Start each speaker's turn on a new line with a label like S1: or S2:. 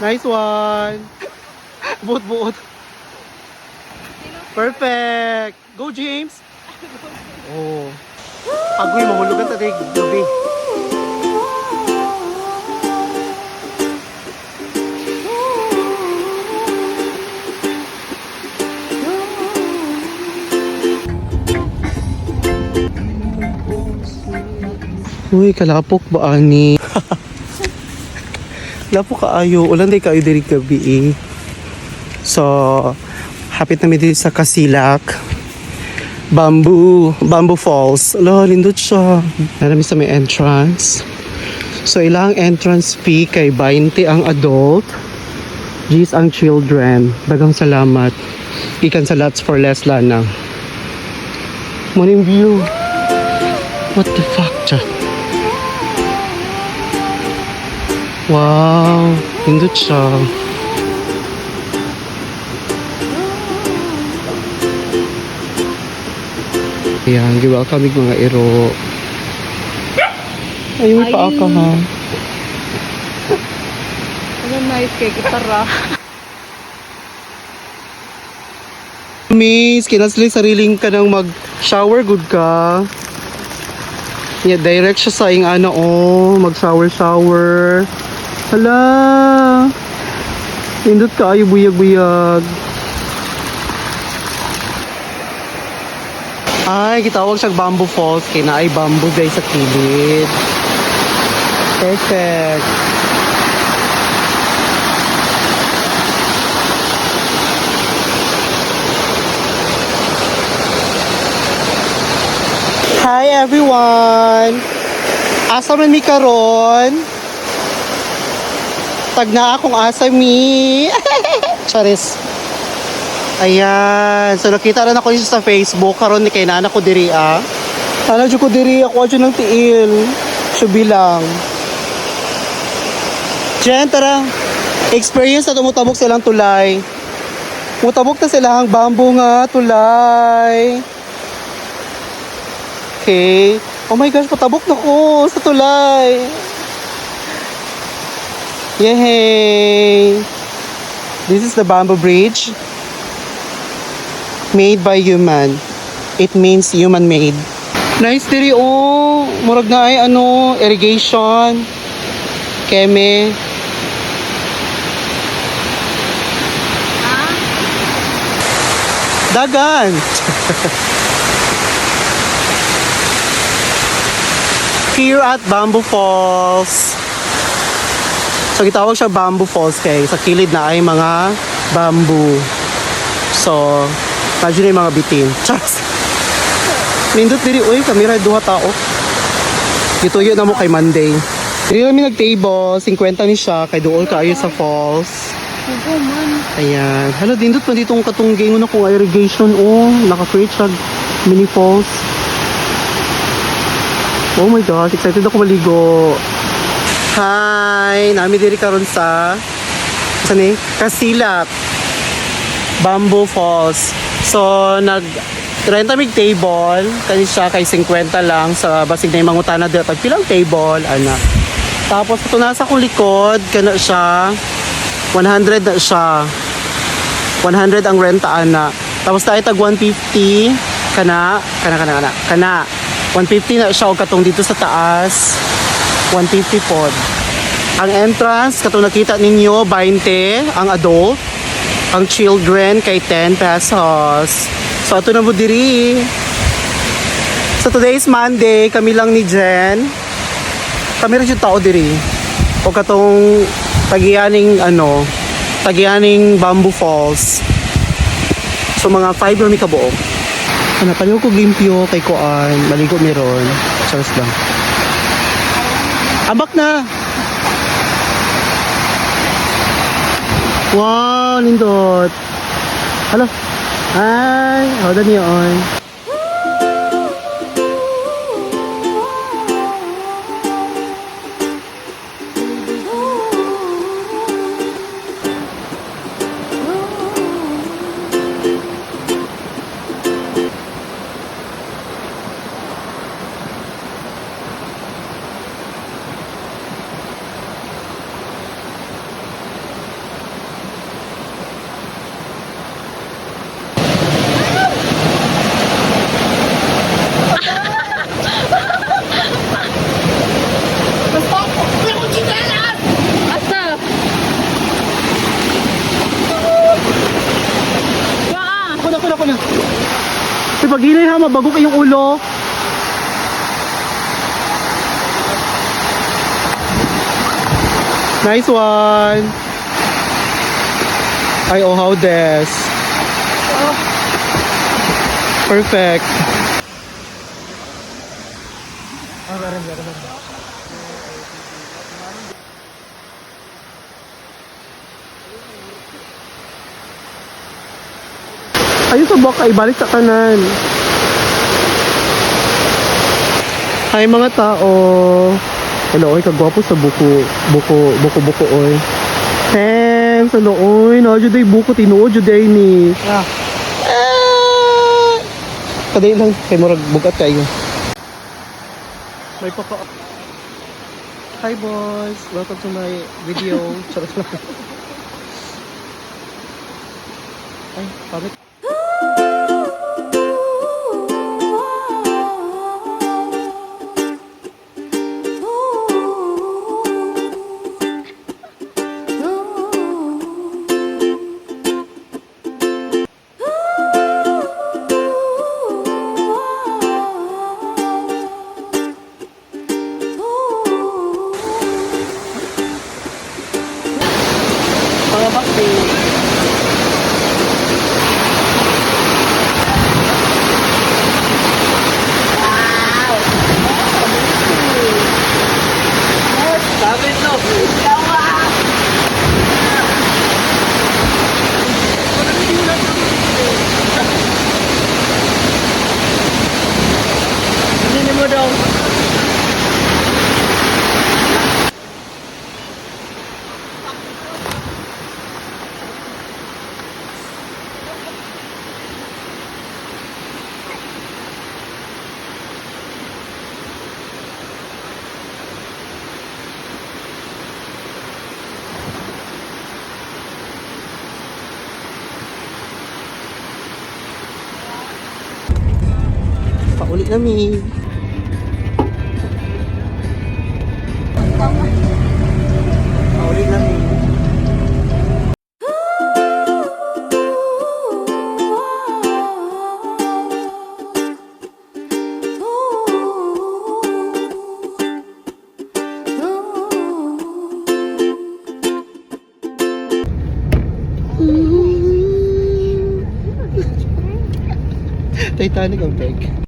S1: Nice one. Buot-buot. Perfect. Go, James. Oh. Agoy, mahulugan sa gabi. Uy, kalapok ba ani? Lapok kaayo. Ulan day kaayo diri gabi eh. So, hapit na mi diri sa Kasilak. Bamboo Falls. Ala, lindot siya. Narami sa may entrance. So, ilang entrance fee kay 20 ang adult. G's ang children. Dagang salamat. Ikan sa lots for less lanang. Morning view. What the fuck, cha? Wow, lindot siya. Ayan, welcome mga iro. Ay, may paa ka ha.
S2: Ano nice kay gitara.
S1: Miss, kinasli sariling ka nang mag-shower good ka. Yeah, direct siya sa ing ano oh, mag-shower. Hala. Lindot ka ayo buyag-buyag. Ay, gitawag siyang Bamboo Falls. Kaya na ay bamboo guys sa kilid. Perfect. Hi everyone. Asa man mi karon? Tag na akong asa mi. Charis. Ayan. So nakita rin ako dito sa Facebook. Karon ni kay nana ko diri ah. Nana ko diri ako adyo ng tiil. Subi lang. Jen, tara. Experience na tumutabok silang tulay. Mutabok na silang bamboo nga tulay. Okay. Oh my gosh, patabok na ko sa tulay. Yay! This is the bamboo bridge. Made by human. It means human made. Nice diri oh. Murag na ay ano, irrigation. Keme. Dagan. Here at Bamboo Falls. So gitawag siya Bamboo Falls kay sa kilid na ay mga bamboo. So, imagine yung mga bitin. Charas. Nindot diri oy, kamera duha tao. Gituyo na mo kay Monday. Diri kami nag-table, 50 ni siya kay duol kaayo sa falls.
S2: Oo man.
S1: Ayan. Hala, dindot pa ditong katunggay mo na kung irrigation oh, naka-create siya mini falls. Oh my gosh, excited ako maligo. Hi! Nami diri karon sa saan eh? Kasilak. Bamboo Falls. So, renta mig table. Kani siya kay 50 lang sa basig na yung mangutana dito. Tagpilang table, ana. Tapos, ito nasa kong likod, kana siya. 100 na siya. 100 ang renta, ana. Tapos, tayo tag 150. Kana. 150 na siya o katong dito sa taas 150 pod. Ang entrance katong nakita ninyo 20 ang adult, ang children kay 10 pesos. So ato na mo diri. So today is Monday, kami lang ni Jen. Kami rin yung tao diri. O katong tagianing Bamboo Falls. So mga 5 na mi kabuok. Napaliw ko limpyo kay Kuan, maligo meron. Charas lang. Ambak na. Wow, lindot. Hello. Hi, how are you on? bago kayong ulo. Nice one. Ay, oh, how des. Perfect. Ayun sa buwak ay balik sa kanan. Hi mga tao. Hello, oy, kagwapo sa buko, oy. Thanks, hello, oy. Na, juday buko, tinuod, juday ni.
S2: Ah.
S1: Kadayin lang, kay Murag, bugat kayo. May paka... Hi boys, welcome to my video. Charot lang. Ay, pamit. Mga bakti. Sabi no. Hindi mo daw. Pauli na mi. Pauli na mi. Titanic ang peg.